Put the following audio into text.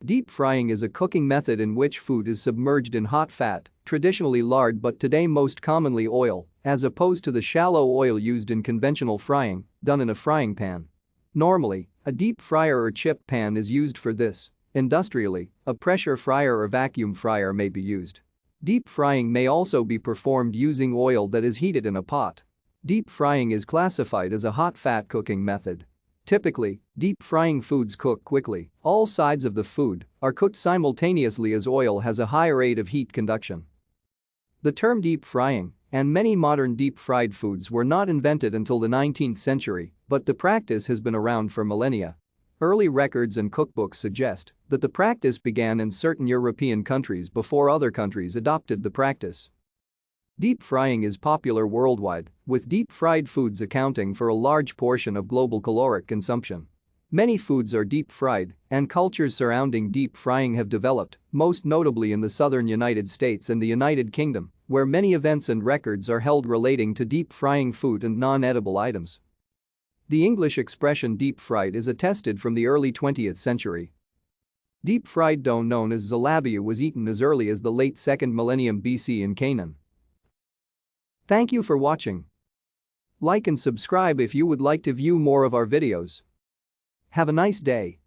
Deep frying is a cooking method in which food is submerged in hot fat, traditionally lard but today most commonly oil, as opposed to the shallow oil used in conventional frying, done in a frying pan. Normally, a deep fryer or chip pan is used for this. Industrially, a pressure fryer or vacuum fryer may be used. Deep frying may also be performed using oil that is heated in a pot. Deep frying is classified as a hot fat cooking method. Typically, deep frying foods cook quickly, all sides of the food are cooked simultaneously as oil has a high rate of heat conduction. The term deep frying and many modern deep-fried foods were not invented until the 19th century, but the practice has been around for millennia. Early records and cookbooks suggest that the practice began in certain European countries before other countries adopted the practice. Deep frying is popular worldwide, with deep-fried foods accounting for a large portion of global caloric consumption. Many foods are deep-fried, and cultures surrounding deep frying have developed, most notably in the southern United States and the United Kingdom, where many events and records are held relating to deep frying food and non-edible items. The English expression deep-fried is attested from the early 20th century. Deep-fried dough known as zalabiya was eaten as early as the late 2nd millennium BC in Canaan. Thank you for watching. Like and subscribe if you would like to view more of our videos. Have a nice day.